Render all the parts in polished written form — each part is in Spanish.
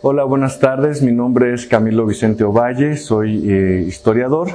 Hola, buenas tardes. Mi nombre es Camilo Vicente Ovalle, soy historiador.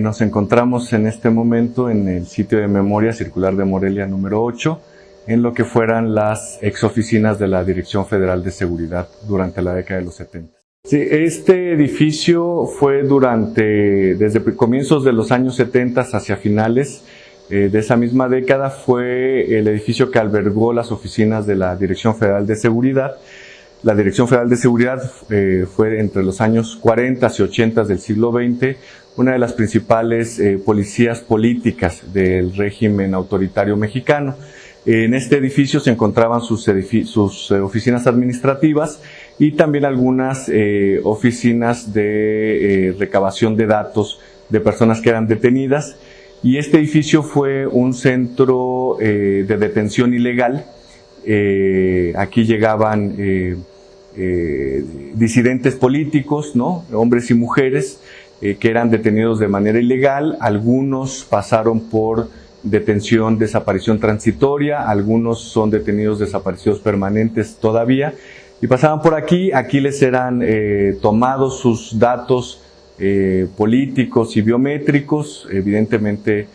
Nos encontramos en este momento en el sitio de memoria circular de Morelia número 8, en lo que fueran las exoficinas de la Dirección Federal de Seguridad durante la década de los 70. Sí, este edificio fue desde comienzos de los años 70 hacia finales de esa misma década, fue el edificio que albergó las oficinas de la Dirección Federal de Seguridad. La Dirección Federal de Seguridad fue entre los años 40 y 80 del siglo XX una de las principales policías políticas del régimen autoritario mexicano. En este edificio se encontraban sus oficinas administrativas y también algunas oficinas de recabación de datos de personas que eran detenidas. Y este edificio fue un centro de detención ilegal. Aquí llegaban disidentes políticos, ¿no? Hombres y mujeres que eran detenidos de manera ilegal. Algunos pasaron por detención, desaparición transitoria, algunos son detenidos desaparecidos permanentes todavía, y pasaban por aquí. Aquí les eran tomados sus datos políticos y biométricos, evidentemente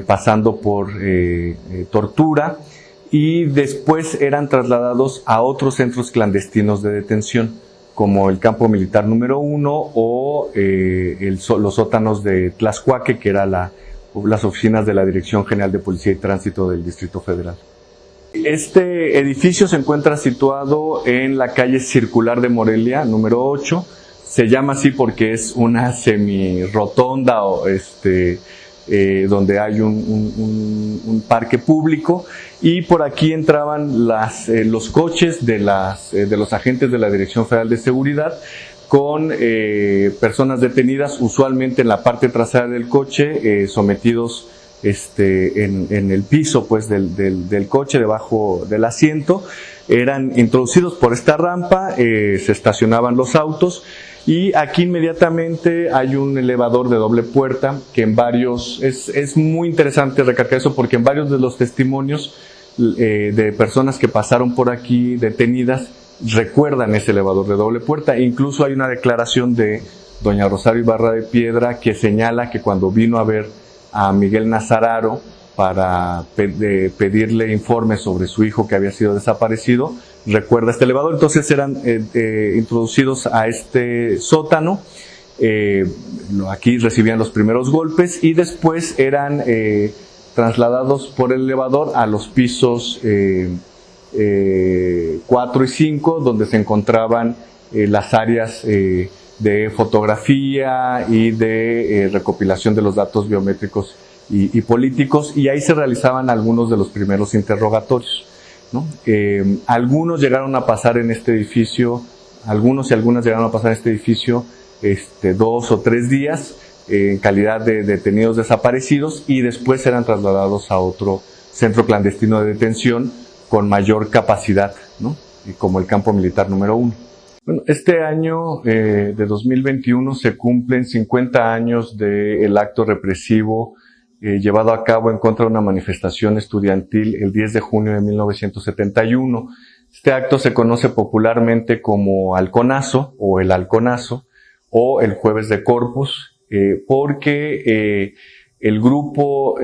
pasando por tortura, y después eran trasladados a otros centros clandestinos de detención, como el campo militar número 1 o los sótanos de Tlaxcuaque, que era las oficinas de la Dirección General de Policía y Tránsito del Distrito Federal. Este edificio se encuentra situado en la calle Circular de Morelia, número 8. Se llama así porque es una semi-rotonda donde hay un parque público, y por aquí entraban los coches de los agentes de la Dirección Federal de Seguridad con personas detenidas, usualmente en la parte trasera del coche, sometidos en el piso pues del coche, debajo del asiento. Eran introducidos por esta rampa, se estacionaban los autos, y aquí inmediatamente hay un elevador de doble puerta que es muy interesante recalcar eso, porque en varios de los testimonios de personas que pasaron por aquí detenidas recuerdan ese elevador de doble puerta. Incluso hay una declaración de doña Rosario Ibarra de Piedra que señala que cuando vino a ver a Miguel Nazararo para pedirle informes sobre su hijo que había sido desaparecido, recuerda este elevador. Entonces eran introducidos a este sótano, aquí recibían los primeros golpes, y después eran trasladados por el elevador a los pisos 4 y 5, donde se encontraban las áreas de fotografía y de recopilación de los datos biométricos y políticos, y ahí se realizaban algunos de los primeros interrogatorios, ¿no? Algunos llegaron a pasar en este edificio, algunos y algunas llegaron a pasar en este edificio 2 o 3 días en calidad de detenidos desaparecidos, y después eran trasladados a otro centro clandestino de detención con mayor capacidad, ¿no? Como el campo militar número 1. Bueno, este año de 2021 se cumplen 50 años del acto represivo llevado a cabo en contra de una manifestación estudiantil el 10 de junio de 1971. Este acto se conoce popularmente como Halconazo o el Halconazo o el Jueves de Corpus, porque el grupo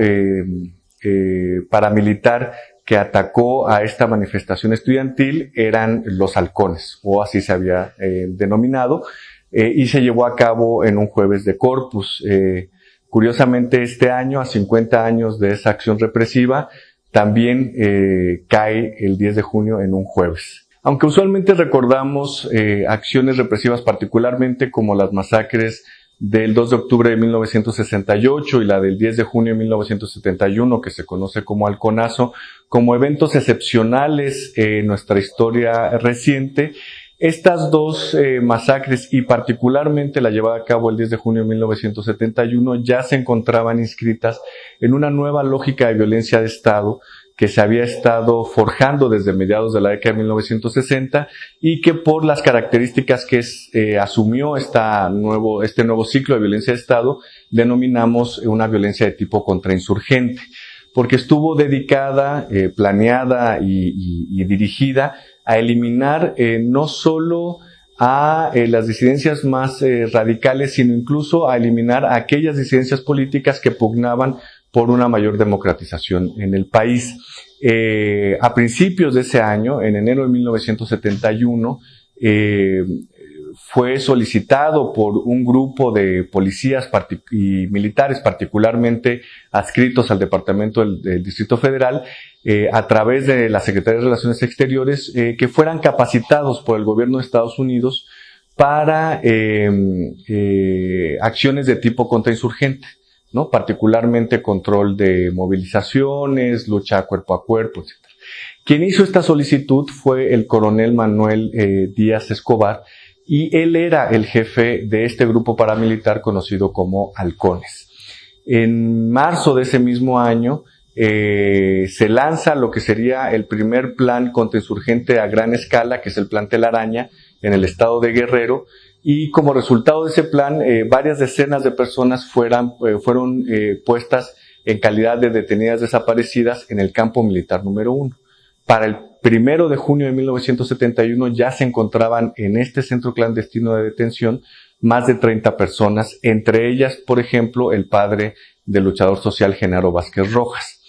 paramilitar que atacó a esta manifestación estudiantil eran los halcones, o así se había denominado, y se llevó a cabo en un Jueves de Corpus. Curiosamente, este año, a 50 años de esa acción represiva, también cae el 10 de junio en un jueves. Aunque usualmente recordamos acciones represivas, particularmente como las masacres del 2 de octubre de 1968 y la del 10 de junio de 1971, que se conoce como Halconazo, como eventos excepcionales en nuestra historia reciente, estas dos masacres, y particularmente la llevada a cabo el 10 de junio de 1971, ya se encontraban inscritas en una nueva lógica de violencia de Estado que se había estado forjando desde mediados de la década de 1960, y que por las características que asumió este nuevo ciclo de violencia de Estado, denominamos una violencia de tipo contrainsurgente, porque estuvo dedicada, planeada y dirigida a eliminar no solo a las disidencias más radicales, sino incluso a eliminar aquellas disidencias políticas que pugnaban por una mayor democratización en el país. A principios de ese año, en enero de 1971, fue solicitado por un grupo de policías y militares, particularmente adscritos al Departamento del Distrito Federal, a través de la Secretaría de Relaciones Exteriores, que fueran capacitados por el gobierno de Estados Unidos para acciones de tipo contrainsurgente, ¿no? Particularmente control de movilizaciones, lucha cuerpo a cuerpo, etc. Quien hizo esta solicitud fue el coronel Manuel Díaz Escobar, y él era el jefe de este grupo paramilitar conocido como Halcones. En marzo de ese mismo año se lanza lo que sería el primer plan contrainsurgente a gran escala, que es el Plan Telaraña, en el estado de Guerrero, y como resultado de ese plan, varias decenas de personas fueron puestas en calidad de detenidas desaparecidas en el campo militar número 1. Para el 1 de junio de 1971 ya se encontraban en este centro clandestino de detención más de 30 personas, entre ellas, por ejemplo, el padre del luchador social Genaro Vázquez Rojas.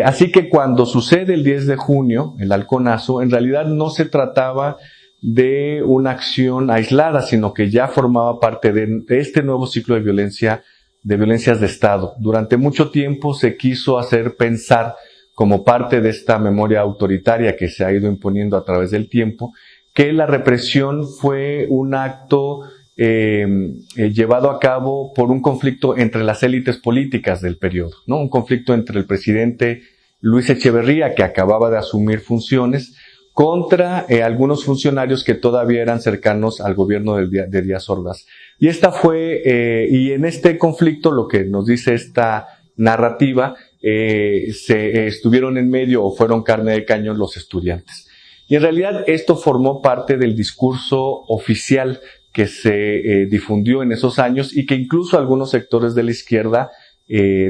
Así que cuando sucede el 10 de junio, el halconazo, en realidad no se trataba de una acción aislada, sino que ya formaba parte de este nuevo ciclo de violencias de Estado. Durante mucho tiempo se quiso hacer pensar, como parte de esta memoria autoritaria que se ha ido imponiendo a través del tiempo, que la represión fue un acto llevado a cabo por un conflicto entre las élites políticas del periodo, ¿no? Un conflicto entre el presidente Luis Echeverría, que acababa de asumir funciones, contra algunos funcionarios que todavía eran cercanos al gobierno de Díaz Ordaz. Y y en este conflicto, lo que nos dice esta narrativa, se estuvieron en medio o fueron carne de cañón los estudiantes. Y en realidad esto formó parte del discurso oficial que se difundió en esos años y que incluso algunos sectores de la izquierda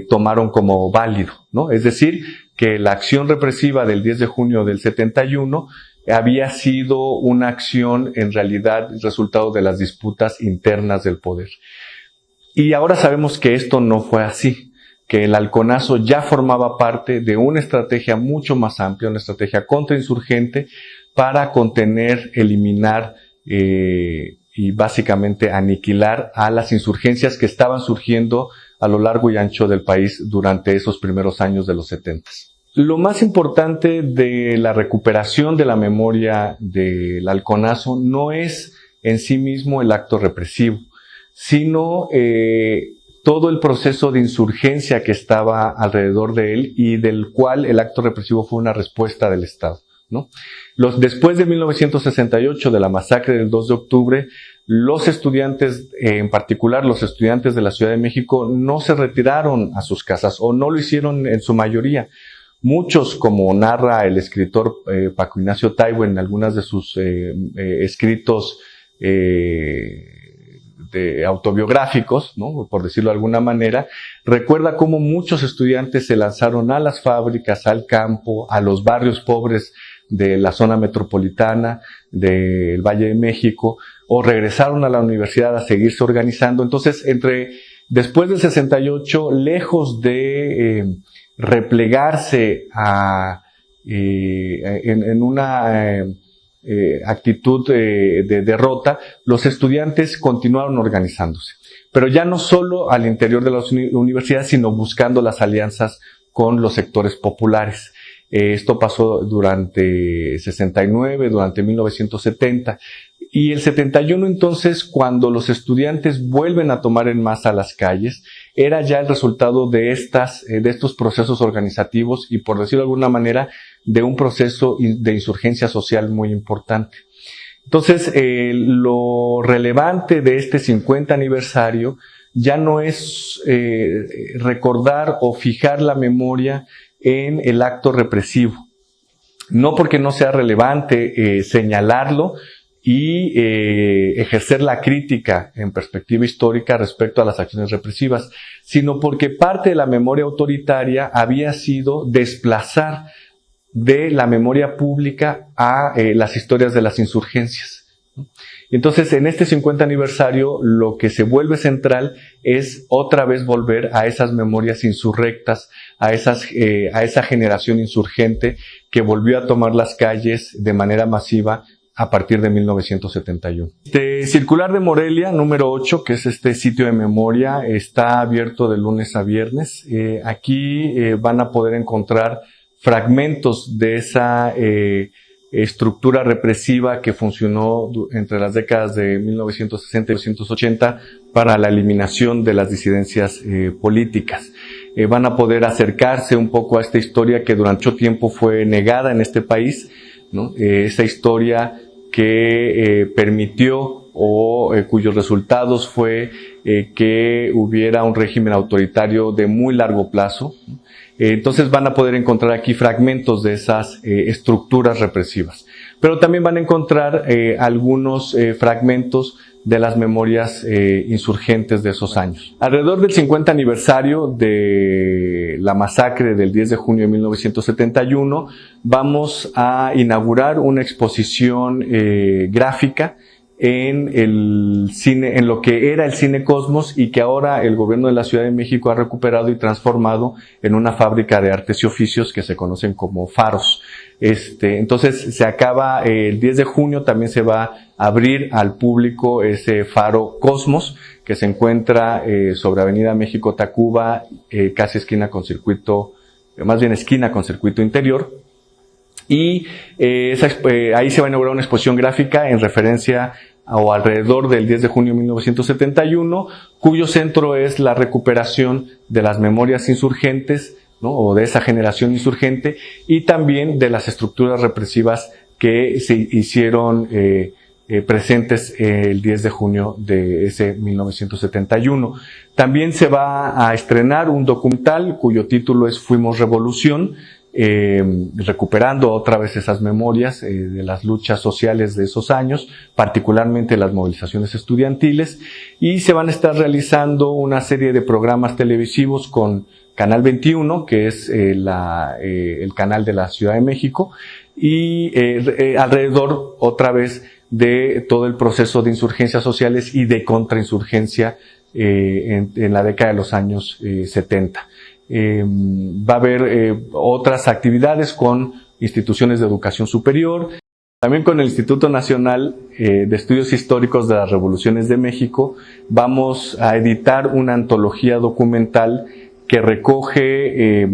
tomaron como válido, ¿no? Es decir, que la acción represiva del 10 de junio del 71 había sido una acción en realidad resultado de las disputas internas del poder. Y ahora sabemos que esto no fue así, que el halconazo ya formaba parte de una estrategia mucho más amplia, una estrategia contrainsurgente para contener, eliminar y básicamente aniquilar a las insurgencias que estaban surgiendo a lo largo y ancho del país durante esos primeros años de los 70. Lo más importante de la recuperación de la memoria del halconazo no es en sí mismo el acto represivo, sino todo el proceso de insurgencia que estaba alrededor de él y del cual el acto represivo fue una respuesta del Estado, ¿no? Después de 1968, de la masacre del 2 de octubre, los estudiantes, en particular los estudiantes de la Ciudad de México, no se retiraron a sus casas o no lo hicieron en su mayoría. Muchos, como narra el escritor Paco Ignacio Taibo en algunas de sus escritos autobiográficos, ¿no? Por decirlo de alguna manera, recuerda cómo muchos estudiantes se lanzaron a las fábricas, al campo, a los barrios pobres de la zona metropolitana, del Valle de México, o regresaron a la universidad a seguirse organizando. Entonces, después del 68, lejos de replegarse en una actitud de derrota, los estudiantes continuaron organizándose, pero ya no solo al interior de las universidades, sino buscando las alianzas con los sectores populares. Esto pasó durante 69, durante 1970, y el 71 entonces, cuando los estudiantes vuelven a tomar en masa las calles, era ya el resultado de estos procesos organizativos y, por decirlo de alguna manera, de un proceso de insurgencia social muy importante. Entonces, lo relevante de este 50 aniversario ya no es recordar o fijar la memoria en el acto represivo. No porque no sea relevante señalarlo y ejercer la crítica en perspectiva histórica respecto a las acciones represivas, sino porque parte de la memoria autoritaria había sido desplazar de la memoria pública a las historias de las insurgencias, Y entonces, en este 50 aniversario, lo que se vuelve central es otra vez volver a esas memorias insurrectas, a esa generación insurgente que volvió a tomar las calles de manera masiva a partir de 1971. Circular de Morelia, número 8, que es este sitio de memoria, está abierto de lunes a viernes. Aquí van a poder encontrar fragmentos de esa estructura represiva que funcionó entre las décadas de 1960 y 1980 para la eliminación de las disidencias políticas. Van a poder acercarse un poco a esta historia que durante mucho tiempo fue negada en este país, ¿no? Esa historia que permitió cuyos resultados fue que hubiera un régimen autoritario de muy largo plazo. Entonces van a poder encontrar aquí fragmentos de esas estructuras represivas. Pero también van a encontrar algunos fragmentos de las memorias insurgentes de esos años. Alrededor del 50 aniversario de la masacre del 10 de junio de 1971, vamos a inaugurar una exposición gráfica en el cine, en lo que era el Cine Cosmos y que ahora el gobierno de la Ciudad de México ha recuperado y transformado en una fábrica de artes y oficios que se conocen como faros. Entonces se acaba el 10 de junio, también se va a abrir al público ese faro Cosmos que se encuentra sobre Avenida México Tacuba, casi esquina con circuito interior. Y ahí se va a inaugurar una exposición gráfica en referencia o alrededor del 10 de junio de 1971, cuyo centro es la recuperación de las memorias insurgentes, ¿no? O de esa generación insurgente, y también de las estructuras represivas que se hicieron presentes el 10 de junio de ese 1971. También se va a estrenar un documental cuyo título es Fuimos Revolución, recuperando otra vez esas memorias de las luchas sociales de esos años, particularmente las movilizaciones estudiantiles, y se van a estar realizando una serie de programas televisivos con Canal 21, que es el canal de la Ciudad de México, y alrededor otra vez de todo el proceso de insurgencias sociales y de contrainsurgencia en la década de los años 70. Va a haber otras actividades con instituciones de educación superior, también con el Instituto Nacional de Estudios Históricos de las Revoluciones de México. Vamos a editar una antología documental que recoge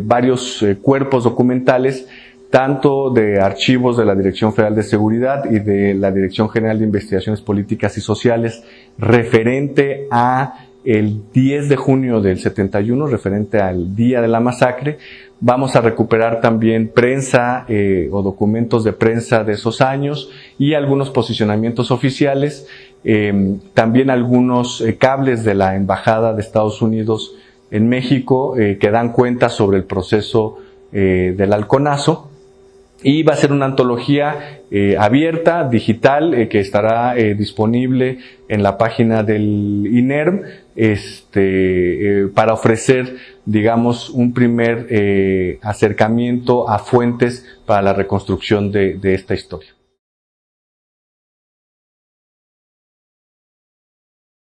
varios cuerpos documentales, tanto de archivos de la Dirección Federal de Seguridad y de la Dirección General de Investigaciones Políticas y Sociales, referente a el 10 de junio del 71, referente al día de la masacre. Vamos a recuperar también prensa o documentos de prensa de esos años y algunos posicionamientos oficiales, también algunos cables de la Embajada de Estados Unidos en México que dan cuenta sobre el proceso del halconazo. Y va a ser una antología abierta, digital, que estará disponible en la página del INERM, para ofrecer, digamos, un primer acercamiento a fuentes para la reconstrucción de esta historia.